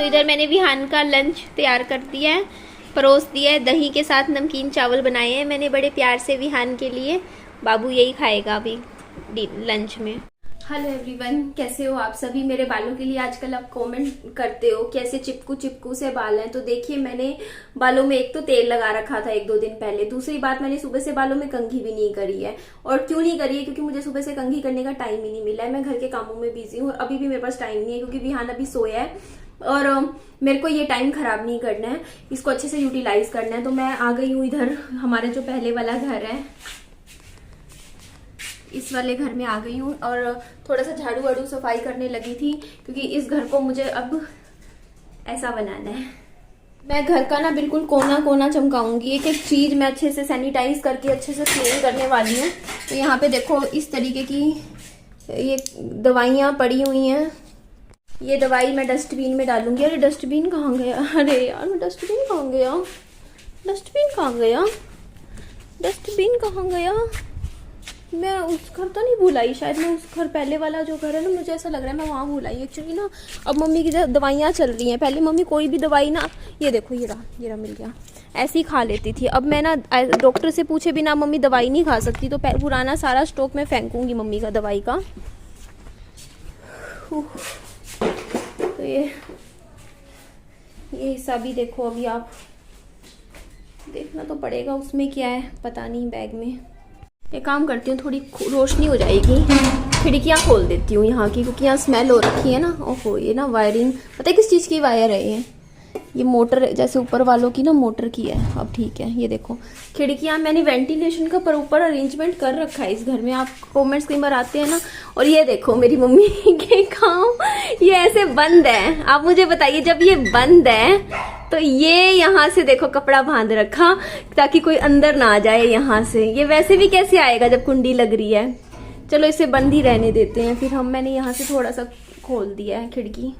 तो इधर मैंने विहान का लंच तैयार कर दिया है, परोस दिया है। दही के साथ नमकीन चावल बनाए हैं मैंने बड़े प्यार से विहान के लिए। बाबू यही खाएगा अभी लंच में। हेलो एवरीवन, कैसे हो आप सभी। मेरे बालों के लिए आजकल आप कमेंट करते हो कैसे चिपकू चिपकू से बाल हैं। तो देखिए, मैंने बालों में एक तो तेल लगा रखा था 1-2 दिन पहले। दूसरी बात, मैंने सुबह से बालों में कंघी भी नहीं करी है। और क्यों नहीं करी है? क्योंकि मुझे सुबह से कंघी करने का टाइम ही नहीं मिला है। मैं घर के कामों में बिजी हूँ। अभी भी मेरे पास टाइम नहीं है क्योंकि विहान अभी सोया है और मेरे को ये टाइम खराब नहीं करना है, इसको अच्छे से यूटिलाइज करना है। तो मैं आ गई हूँ इधर, हमारे जो पहले वाला घर है इस वाले घर में आ गई हूँ और थोड़ा सा झाड़ू वाड़ू सफाई करने लगी थी क्योंकि इस घर को मुझे अब ऐसा बनाना है। मैं घर का ना बिल्कुल कोना कोना चमकाऊंगी। एक एक चीज मैं अच्छे से सैनिटाइज करके अच्छे से क्लीन करने वाली हूँ। तो यहाँ पे देखो, इस तरीके की ये दवाइयाँ पड़ी हुई हैं। ये दवाई मैं डस्टबिन में डालूंगी। अरे डस्टबिन कहाँ गया? अरे यार, मैं डस्टबिन कहाँ गया? डस्टबिन कहाँ गया? डस्टबिन कहाँ गया? मैं उस घर तो नहीं भूलाई, शायद मैं उस घर पहले वाला जो घर है ना, मुझे ऐसा लग रहा है मैं वहाँ भूलाई एक्चुअली ना। अब मम्मी की दवाइयाँ चल रही हैं। पहले मम्मी कोई भी दवाई ना, ये देखो ये रहा मिल गया, ऐसे ही खा लेती थी। अब मैं ना डॉक्टर से पूछे बिना मम्मी दवाई नहीं खा सकती। तो पुराना सारा स्टॉक मैं फेंकूंगी मम्मी का दवाई का। तो ये हिस्सा भी देखो, अभी आप देखना तो पड़ेगा उसमें क्या है, पता नहीं बैग में। एक काम करती हूँ, थोड़ी रोशनी हो जाएगी, खिड़कियाँ खोल देती हूँ यहाँ की, क्योंकि यहाँ स्मेल हो रखी है ना। ओहो, ये ना वायरिंग, पता है किस चीज़ की वायर है ये मोटर, जैसे ऊपर वालों की ना मोटर की है। अब ठीक है, ये देखो खिड़कियाँ, मैंने वेंटिलेशन का ऊपर अरेंजमेंट कर रखा है इस घर में। आप कमेंट्स कई बार आते हैं ना। और ये देखो मेरी मम्मी के काम, ये ऐसे बंद है। आप मुझे बताइए, जब ये बंद है तो ये यहाँ से देखो कपड़ा बांध रखा ताकि कोई अंदर ना आ जाए यहाँ से। ये वैसे भी कैसे आएगा जब कुंडी लग रही है। चलो इसे बंद ही रहने देते हैं फिर। मैंने यहाँ से थोड़ा सा खोल दिया है खिड़की।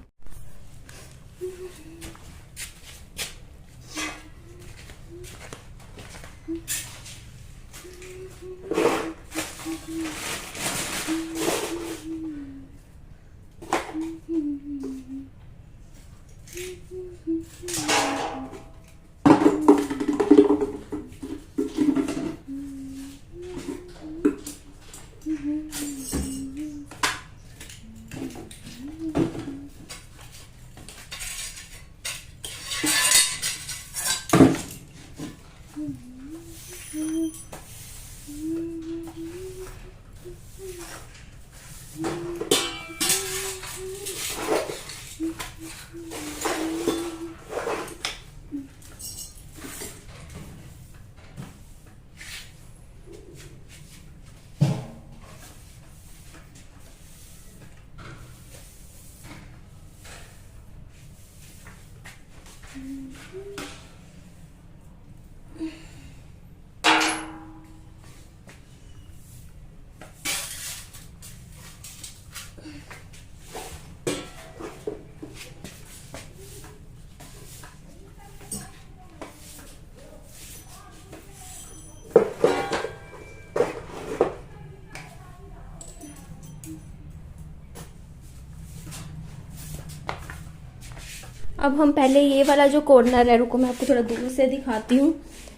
अब हम पहले ये वाला जो कॉर्नर है, रुको मैं आपको थोड़ा दूर से दिखाती हूँ,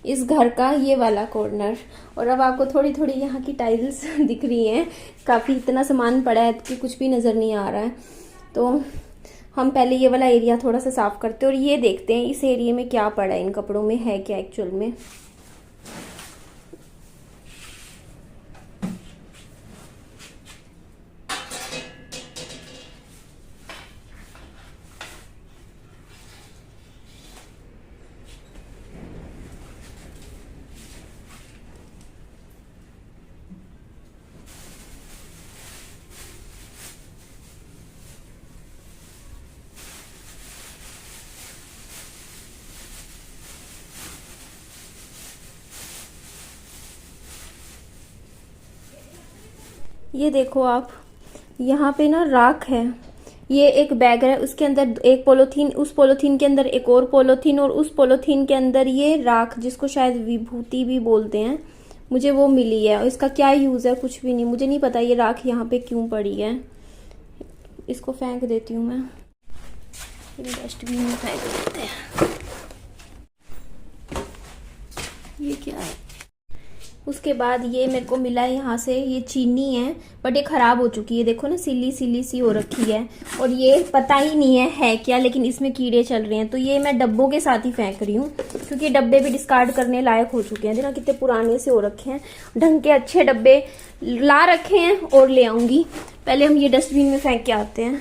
इस घर का ये वाला कॉर्नर। और अब आपको थोड़ी थोड़ी यहाँ की टाइल्स दिख रही हैं। काफ़ी इतना सामान पड़ा है कि कुछ भी नज़र नहीं आ रहा है। तो हम पहले ये वाला एरिया थोड़ा सा साफ करते हैं और ये देखते हैं इस एरिया में क्या पड़ा है, इन कपड़ों में है क्या एक्चुअल में। ये देखो आप, यहाँ पे ना राख है। ये एक बैग है, उसके अंदर एक पॉलीथीन, उस पॉलीथीन के अंदर एक और पॉलीथीन, और उस पॉलीथीन के अंदर ये राख, जिसको शायद विभूति भी बोलते हैं, मुझे वो मिली है। इसका क्या यूज़ है कुछ भी नहीं, मुझे नहीं पता ये राख यहाँ पे क्यों पड़ी है। इसको फेंक देती हूँ मैं। ये डस्टबिन में फेंक देते हैं। ये क्या है? उसके बाद ये मेरे को मिला है यहाँ से, ये चीनी है बट ये खराब हो चुकी है, देखो ना सिली सिली सी हो रखी है। और ये पता ही नहीं है क्या, लेकिन इसमें कीड़े चल रहे हैं। तो ये मैं डब्बों के साथ ही फेंक रही हूँ, क्योंकि डब्बे भी डिस्कार्ड करने लायक हो चुके हैं। देखना कितने पुराने से हो रखे हैं। ढंग के अच्छे डब्बे ला रखे हैं और ले आऊंगी। पहले हम ये डस्टबिन में फेंक के आते हैं।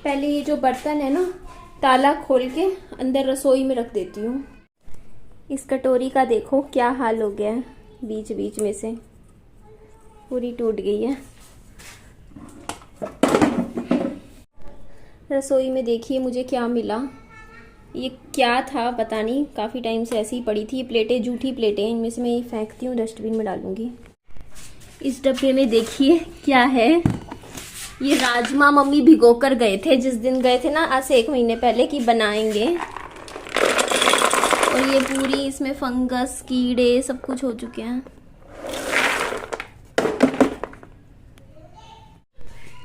पहले ये जो बर्तन है ना, ताला खोल के अंदर रसोई में रख देती हूँ। इस कटोरी का देखो क्या हाल हो गया है, बीच बीच में से पूरी टूट गई है। रसोई में देखिए मुझे क्या मिला। ये क्या था पता नहीं, काफ़ी टाइम से ऐसी ही पड़ी थी। ये प्लेटें जूठी प्लेटें, इनमें से मैं ये फेंकती हूँ, डस्टबिन में डालूंगी। इस डब्बे में देखिए क्या है। ये राजमा मम्मी भिगो कर गए थे, जिस दिन गए थे ना, आज से 1 महीने पहले, कि बनाएंगे। और ये पूरी इसमें फंगस कीड़े सब कुछ हो चुके हैं।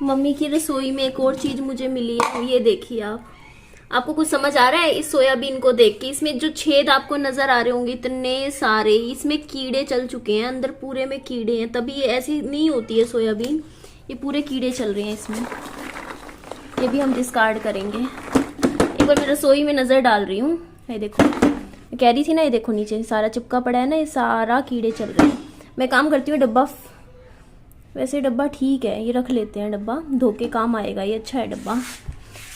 मम्मी की रसोई में एक और चीज मुझे मिली है, ये देखिए आप। आपको कुछ समझ आ रहा है इस सोयाबीन को देख के? इसमें जो छेद आपको नजर आ रहे होंगे इतने सारे, इसमें कीड़े चल चुके हैं, अंदर पूरे में कीड़े हैं। तभी ये ऐसी नहीं होती है सोयाबीन, ये पूरे कीड़े चल रहे हैं इसमें। ये भी हम डिस्कार्ड करेंगे। एक बार मैं रसोई में नजर डाल रही हूँ, ये देखो, मैं कह रही थी ना, ये देखो नीचे सारा चिपका पड़ा है ना, ये सारा कीड़े चल रहे हैं। मैं काम करती हूँ, डब्बा, वैसे डब्बा ठीक है, ये रख लेते हैं, डब्बा धो के काम आएगा, ये अच्छा है डब्बा।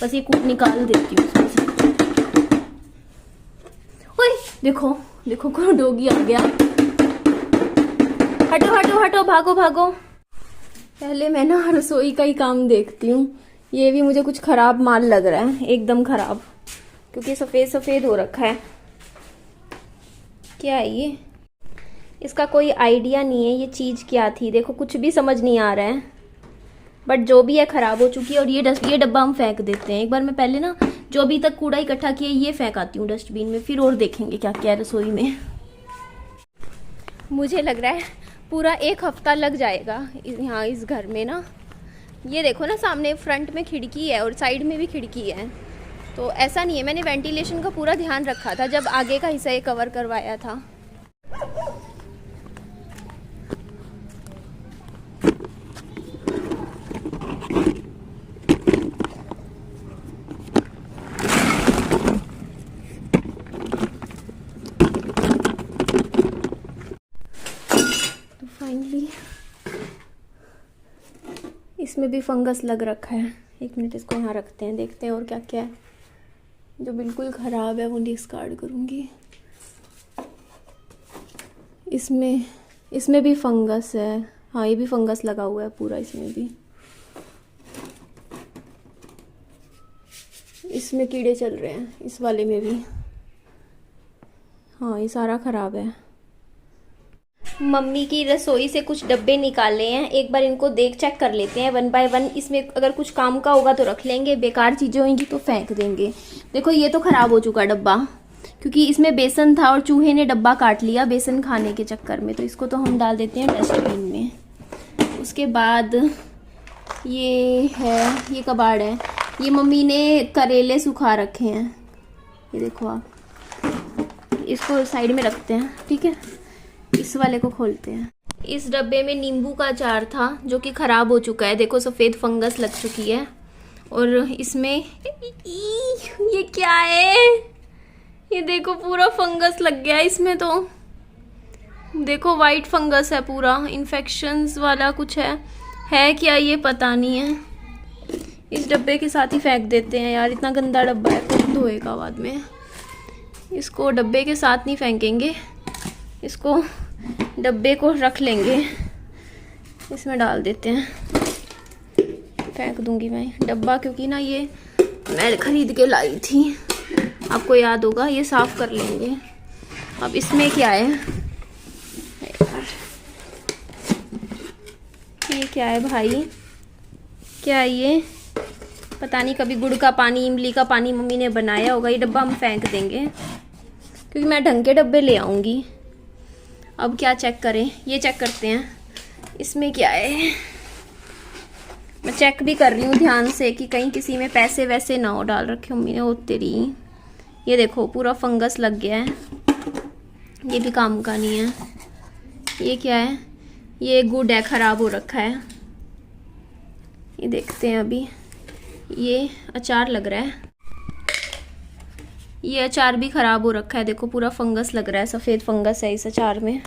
बस ये कूट निकाल देती हूँ उसमें से। ओए देखो देखो, कौन डोगी आ गया। हटो हटो हटो, भागो भागो। पहले मैं ना रसोई का ही काम देखती हूँ। ये भी मुझे कुछ खराब माल लग रहा है, एकदम खराब, क्योंकि सफेद सफेद हो रखा है। क्या है ये? इसका कोई आइडिया नहीं है ये चीज क्या थी। देखो कुछ भी समझ नहीं आ रहा है, बट जो भी है खराब हो चुकी है। और ये डब्बा हम फेंक देते हैं। एक बार मैं पहले ना जो अभी तक कूड़ा इकट्ठा किया ये फेंक आती हूँ डस्टबिन में, फिर और देखेंगे क्या क्या है रसोई में। मुझे लग रहा है पूरा 1 हफ्ता लग जाएगा यहाँ इस घर में ना। ये देखो ना, सामने फ्रंट में खिड़की है और साइड में भी खिड़की है। तो ऐसा नहीं है, मैंने वेंटिलेशन का पूरा ध्यान रखा था जब आगे का हिस्सा ये कवर करवाया था। तो फाइनली इसमें भी फंगस लग रखा है। 1 मिनट इसको यहाँ रखते हैं, देखते हैं और क्या क्या है। जो बिल्कुल ख़राब है वो डिस्कार्ड करूँगी। इसमें भी फंगस है। हाँ, ये भी फंगस लगा हुआ है पूरा, इसमें भी। इसमें कीड़े चल रहे हैं, इस वाले में भी। हाँ, ये सारा ख़राब है। मम्मी की रसोई से कुछ डब्बे निकाले हैं, एक बार इनको चेक कर लेते हैं 1 बाय 1। इसमें अगर कुछ काम का होगा तो रख लेंगे, बेकार चीज़ें होंगी तो फेंक देंगे। देखो ये तो ख़राब हो चुका डब्बा, क्योंकि इसमें बेसन था और चूहे ने डब्बा काट लिया बेसन खाने के चक्कर में। तो इसको तो हम डाल देते हैं डस्टबिन में। उसके बाद ये है, ये कबाड़ है, ये मम्मी ने करेले सुखा रखे हैं, ये देखो आप। इसको साइड में रखते हैं, ठीक है। इस वाले को खोलते हैं। इस डब्बे में नींबू का अचार था जो कि खराब हो चुका है। देखो सफ़ेद फंगस लग चुकी है। और इसमें ये क्या है? ये देखो पूरा फंगस लग गया है इसमें। तो देखो वाइट फंगस है पूरा, इन्फेक्शंस वाला कुछ है क्या ये पता नहीं है। इस डब्बे के साथ ही फेंक देते हैं यार, इतना गंदा डब्बा है, कौन धोएगा बाद में। इसको डब्बे के साथ नहीं फेंकेंगे, इसको डब्बे को रख लेंगे, इसमें डाल देते हैं। फेंक दूंगी मैं डब्बा, क्योंकि ना ये मैं खरीद के लाई थी, आपको याद होगा। ये साफ कर लेंगे। अब इसमें क्या है? ये क्या है भाई? क्या है ये? पता नहीं, कभी गुड़ का पानी, इमली का पानी मम्मी ने बनाया होगा। ये डब्बा हम फेंक देंगे क्योंकि मैं ढंग के डब्बे ले आऊँगी। अब क्या चेक करें, ये चेक करते हैं इसमें क्या है। मैं चेक भी कर रही हूँ ध्यान से कि कहीं किसी में पैसे वैसे ना हो डाल रखे मम्मी ने। ओ तेरी, ये देखो पूरा फंगस लग गया है, ये भी काम का नहीं है। ये क्या है? ये गुड़ है, ख़राब हो रखा है। ये देखते हैं अभी। ये अचार लग रहा है, ये अचार भी ख़राब हो रखा है। देखो पूरा फंगस लग रहा है, सफ़ेद फंगस है इस अचार में।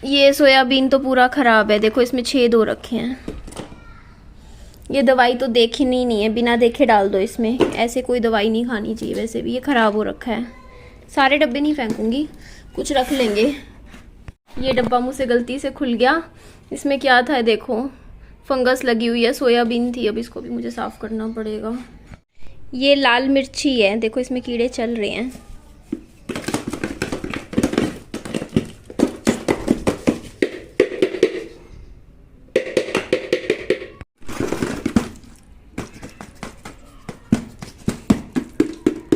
ये सोयाबीन तो पूरा ख़राब है, देखो इसमें छेद हो रखे हैं। ये दवाई तो देखी नहीं है, बिना देखे डाल दो इसमें। ऐसे कोई दवाई नहीं खानी चाहिए वैसे भी। ये ख़राब हो रखा है। सारे डब्बे नहीं फेंकूंगी, कुछ रख लेंगे। ये डब्बा मुझसे गलती से खुल गया। इसमें क्या था देखो, फंगस लगी हुई है, सोयाबीन थी। अब इसको भी मुझे साफ़ करना पड़ेगा। ये लाल मिर्ची है, देखो इसमें कीड़े चल रहे हैं।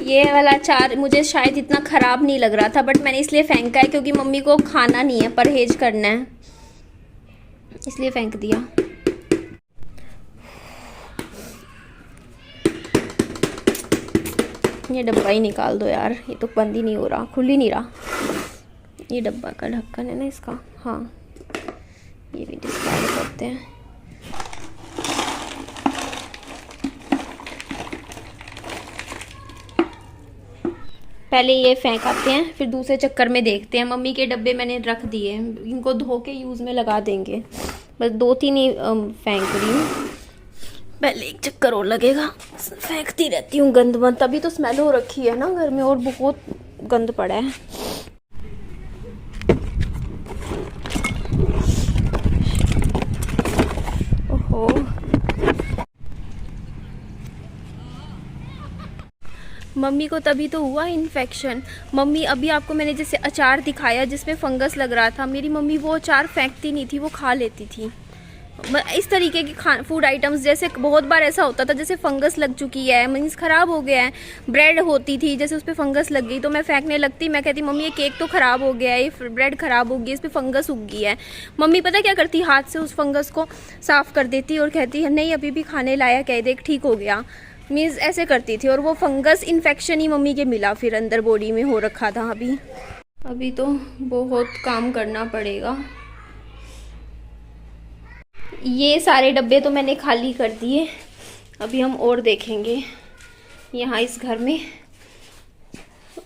ये वाला अचार मुझे शायद इतना ख़राब नहीं लग रहा था, बट मैंने इसलिए फेंका है क्योंकि मम्मी को खाना नहीं है, परहेज करना है, इसलिए फेंक दिया। ये डब्बा ही निकाल दो यार, ये तो बंद ही नहीं हो रहा, खुल ही नहीं रहा। ये डब्बा का ढक्कन है ना इसका, हाँ ये भी डिस्कार्ड करते हैं। पहले ये फेंक आते हैं, फिर दूसरे चक्कर में देखते हैं। मम्मी के डब्बे मैंने रख दिए, इनको धो के यूज़ में लगा देंगे। बस 2-3 ही फेंक रही हूँ, पहले एक चक्कर और लगेगा। फेंकती रहती हूँ गंद वंद, तभी तो स्मेल हो रखी है ना घर में, और बहुत गंद पड़ा है। ओहो, मम्मी को तभी तो हुआ इन्फेक्शन। मम्मी अभी आपको मैंने जैसे अचार दिखाया जिसमें फंगस लग रहा था, मेरी मम्मी वो अचार फेंकती नहीं थी, वो खा लेती थी। इस तरीके की फूड आइटम्स, जैसे बहुत बार ऐसा होता था जैसे फंगस लग चुकी है, मीन्स ख़राब हो गया है। ब्रेड होती थी, जैसे उस पर फंगस लग गई तो मैं फेंकने लगती। मैं कहती मम्मी ये केक तो ख़राब हो गया है, ये ब्रेड ख़राब हो गई, इस पर फंगस उग गई है। मम्मी पता क्या करती, हाथ से उस फंगस को साफ़ कर देती और कहती है नहीं अभी भी खाने लायक है, देख ठीक हो गया। मीन्स ऐसे करती थी, और वो फंगस इन्फेक्शन ही मम्मी के मिला फिर अंदर बॉडी में हो रखा था। अभी तो बहुत काम करना पड़ेगा। ये सारे डब्बे तो मैंने खाली कर दिए, अभी हम और देखेंगे यहाँ इस घर में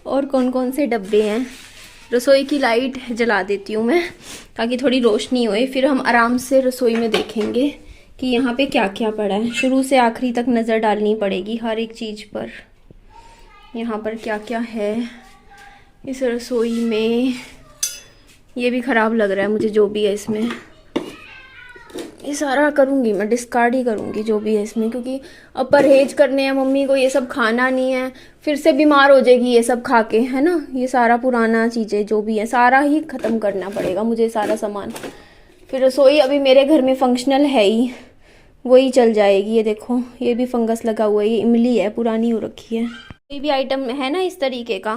और कौन कौन से डब्बे हैं। रसोई की लाइट जला देती हूँ मैं ताकि थोड़ी रोशनी होए, फिर हम आराम से रसोई में देखेंगे कि यहाँ पे क्या क्या पड़ा है। शुरू से आखिरी तक नज़र डालनी पड़ेगी हर एक चीज़ पर, यहाँ पर क्या क्या है इस रसोई में। ये भी ख़राब लग रहा है मुझे जो भी है इसमें। ये सारा करूँगी मैं, डिस्कार्ड ही करूँगी जो भी है इसमें, क्योंकि अब परहेज करने हैं मम्मी को, ये सब खाना नहीं है, फिर से बीमार हो जाएगी ये सब खा के, है ना। ये सारा पुराना चीज़ें जो भी है सारा ही ख़त्म करना पड़ेगा मुझे, सारा सामान। फिर रसोई अभी मेरे घर में फंक्शनल है ही, वही चल जाएगी। ये देखो ये भी फंगस लगा हुआ है, ये इमली है, पुरानी हो रखी है। कोई भी आइटम है ना इस तरीके का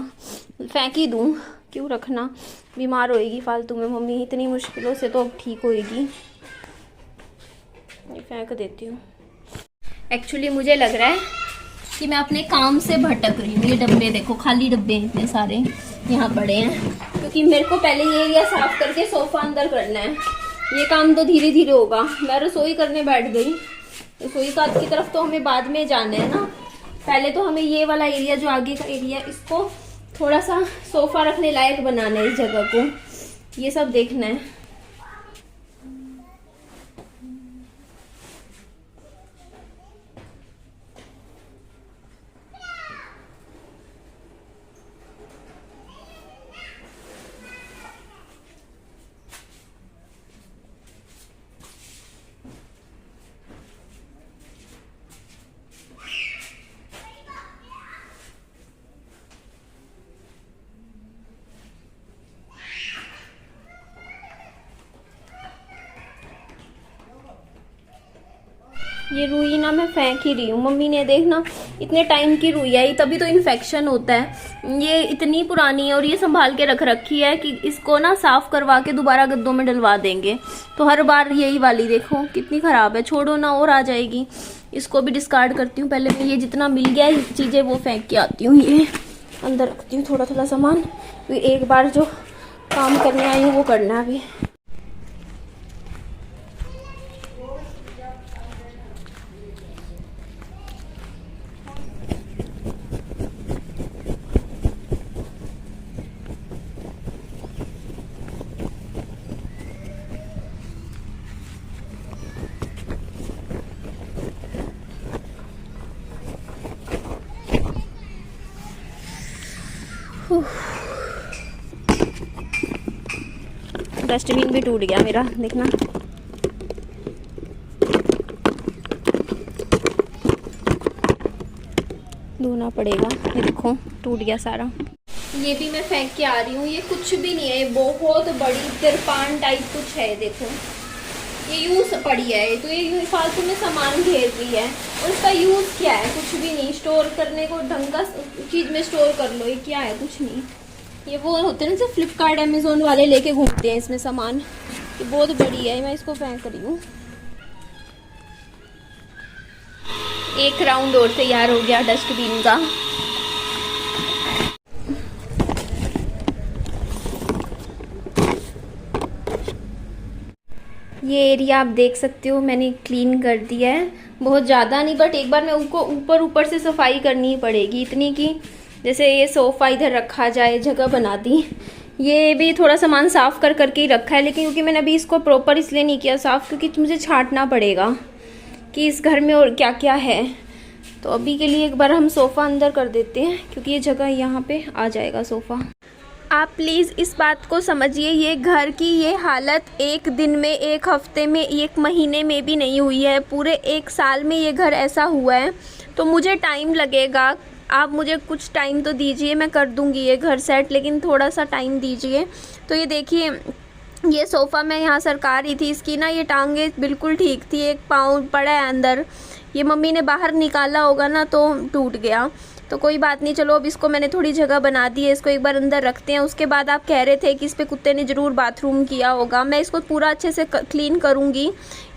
फेंक ही दूँ, क्यों रखना, बीमार होएगी फालतू में मम्मी, इतनी मुश्किलों से तो अब ठीक होएगी। ये फेंक देती हूँ। एक्चुअली मुझे लग रहा है कि मैं अपने काम से भटक रही हूँ। ये डब्बे देखो, खाली डब्बे इतने सारे यहाँ पड़े हैं, क्योंकि मेरे को पहले ये एरिया साफ करके सोफा अंदर करना है। ये काम तो धीरे धीरे होगा। मैं रसोई करने बैठ गई, रसोई की तरफ तो हमें बाद में जाना है ना। पहले तो हमें ये वाला एरिया जो आगे का एरिया, इसको थोड़ा सा सोफा रखने लायक बनाना है, इस जगह को, ये सब देखना है। ये रुई ना मैं फेंक ही रही हूँ। मम्मी ने देखना इतने टाइम की रुई आई, तभी तो इन्फेक्शन होता है। ये इतनी पुरानी है और ये संभाल के रख रखी है कि इसको ना साफ करवा के दोबारा गद्दों में डलवा देंगे। तो हर बार यही वाली देखो कितनी खराब है, छोड़ो ना और आ जाएगी। इसको भी डिस्कार्ड करती हूँ। पहले मैं ये जितना मिल गया चीज़ें वो फेंक के आती हूँ। ये अंदर रखती हूँ थोड़ा थोड़ा सामान, एक बार जो काम करने आई हूँ वो करना है अभी। डस्टबिन भी टूट गया मेरा, देखना। धोना पड़ेगा। ये देखो टूट गया सारा। ये भी मैं फेंक के आ रही हूँ। ये कुछ भी नहीं है, बहुत बड़ी तिरपान टाइप कुछ है। देखो ये यूज पड़ी है, तो ये फालतू में सामान घेर रही है। और इसका यूज क्या है? कुछ भी नहीं। स्टोर करने को ढंग का चीज में स्टोर कर लो। ये क्या है? कुछ नहीं। ये वो होते हैं ना जो फ्लिपकार्ट अमेजोन वाले लेके घूमते हैं इसमें सामान। ये बहुत बड़ी है, मैं इसको फेंक रही हूँ। एक राउंड और तैयार हो गया डस्टबिन का। ये एरिया आप देख सकते हो मैंने क्लीन कर दिया है। बहुत ज़्यादा नहीं, बट एक बार मैं उनको ऊपर से सफाई करनी पड़ेगी इतनी कि जैसे ये सोफ़ा इधर रखा जाए, जगह बना दी। ये भी थोड़ा सामान साफ़ कर करके ही रखा है, लेकिन क्योंकि मैंने अभी इसको प्रॉपर इसलिए नहीं किया साफ़ क्योंकि मुझे छांटना पड़ेगा कि इस घर में और क्या क्या है। तो अभी के लिए एक बार हम सोफ़ा अंदर कर देते हैं क्योंकि ये जगह यहाँ पे आ जाएगा सोफ़ा। आप प्लीज़ इस बात को समझिए, ये घर की ये हालत एक दिन में, एक हफ्ते में, एक महीने में भी नहीं हुई है। पूरे एक साल में ये घर ऐसा हुआ है। तो मुझे टाइम लगेगा, आप मुझे कुछ टाइम तो दीजिए, मैं कर दूंगी ये घर सेट, लेकिन थोड़ा सा टाइम दीजिए। तो ये देखिए, ये सोफ़ा मैं यहाँ सरका रही थी, इसकी ना ये टांगे बिल्कुल ठीक थी, एक पाँव पड़ा है अंदर। ये मम्मी ने बाहर निकाला होगा ना तो टूट गया। तो कोई बात नहीं, चलो अब इसको मैंने थोड़ी जगह बना दी है, इसको एक बार अंदर रखते हैं। उसके बाद आप कह रहे थे कि इस पे कुत्ते ने ज़रूर बाथरूम किया होगा। मैं इसको पूरा अच्छे से क्लीन करूँगी।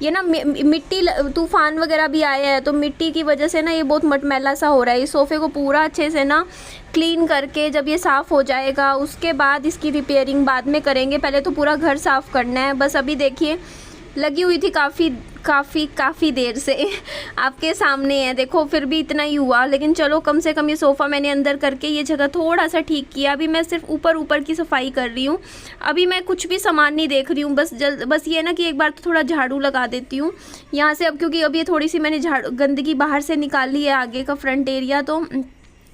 ये ना मिट्टी, तूफ़ान वगैरह भी आया है तो मिट्टी की वजह से ना ये बहुत मटमैला सा हो रहा है। इस सोफ़े को पूरा अच्छे से ना क्लीन करके जब ये साफ़ हो जाएगा उसके बाद इसकी रिपेयरिंग बाद में करेंगे। पहले तो पूरा घर साफ़ करना है। बस अभी देखिए लगी हुई थी काफ़ी देर से आपके सामने है, देखो फिर भी इतना ही हुआ। लेकिन चलो कम से कम ये सोफ़ा मैंने अंदर करके ये जगह थोड़ा सा ठीक किया। अभी मैं सिर्फ ऊपर की सफाई कर रही हूँ। अभी मैं कुछ भी सामान नहीं देख रही हूँ, बस ये ना कि एक बार तो थोड़ा झाड़ू लगा देती हूँ यहाँ से। अब क्योंकि अब ये थोड़ी सी मैंने गंदगी बाहर से निकाली है, आगे का फ्रंट एरिया, तो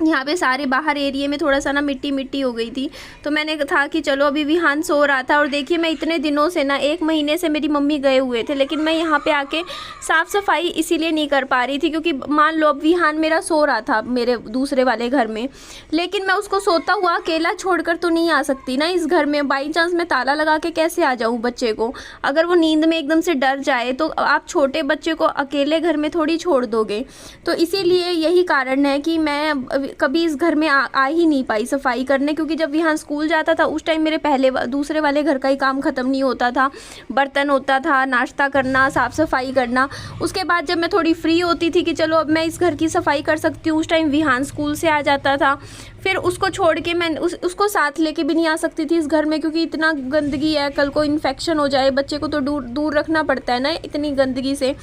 यहाँ पे सारे बाहर एरिया में थोड़ा सा ना मिट्टी हो गई थी। तो मैंने था कि चलो अभी विहान सो रहा था। और देखिए मैं इतने दिनों से ना, 1 महीने से मेरी मम्मी गए हुए थे, लेकिन मैं यहाँ पे आके साफ़ सफाई इसीलिए नहीं कर पा रही थी क्योंकि मान लो अब विहान मेरा सो रहा था मेरे दूसरे वाले घर में, लेकिन मैं उसको सोता हुआ अकेला छोड़कर तो नहीं आ सकती ना इस घर में। बाई चांस मैं ताला लगा के कैसे आ जाऊँ बच्चे को? अगर वो नींद में एकदम से डर जाए तो आप छोटे बच्चे को अकेले घर में थोड़ी छोड़ दोगे। तो इसीलिए यही कारण है कि मैं कभी इस घर में आ ही नहीं पाई सफाई करने, क्योंकि जब यहाँ स्कूल जाता था उस टाइम मेरे दूसरे वाले घर का ही काम ख़त्म नहीं होता था। बर्तन होता था, नाश्ता करना, साफ़ सफाई करना। उसके बाद जब मैं थोड़ी फ्री होती थी कि चलो अब मैं इस घर की सफाई कर सकती हूँ, उस टाइम विहान स्कूल से आ जाता था। फिर उसको छोड़ के मैं उसको साथ लेके भी नहीं आ सकती थी इस घर में क्योंकि इतना गंदगी है, कल को इन्फेक्शन हो जाए। बच्चे को तो दूर रखना पड़ता है ना इतनी गंदगी से।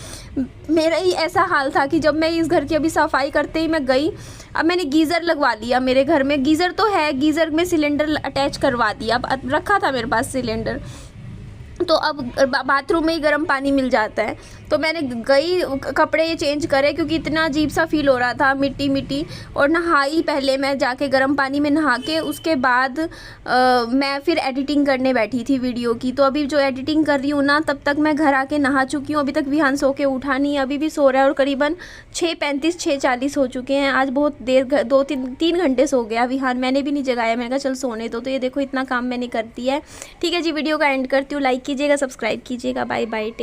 मेरा ही ऐसा हाल था कि जब मैं इस घर की अभी सफाई करते ही मैं गई। अब मैंने गीज़र लगवा लिया मेरे घर में, गीज़र तो है, गीज़र में सिलेंडर अटैच करवा दिया। अब रखा था मेरे पास सिलेंडर, तो अब बाथरूम में ही गर्म पानी मिल जाता है। तो मैंने गई, कपड़े ये चेंज करे क्योंकि इतना अजीब सा फील हो रहा था, मिट्टी। और नहाई पहले मैं जाके गर्म पानी में नहा के, उसके बाद मैं फिर एडिटिंग करने बैठी थी वीडियो की। तो अभी जो एडिटिंग कर रही हूँ ना, तब तक मैं घर आके नहा चुकी हूँ। अभी तक विहान सो के उठा नहीं, अभी भी सो रहा है। और करीबन 6:35 6:40 हो चुके हैं। आज बहुत देर, 2-3 घंटे सो गया विहान, मैंने भी नहीं जगाया। मैंने कहा चल सोने दो। तो ये देखो इतना काम मैंने कर दिया है। ठीक है जी, वीडियो का एंड करती हूँ। लाइक कीजिएगा, सब्सक्राइब कीजिएगा। Bye bye, take.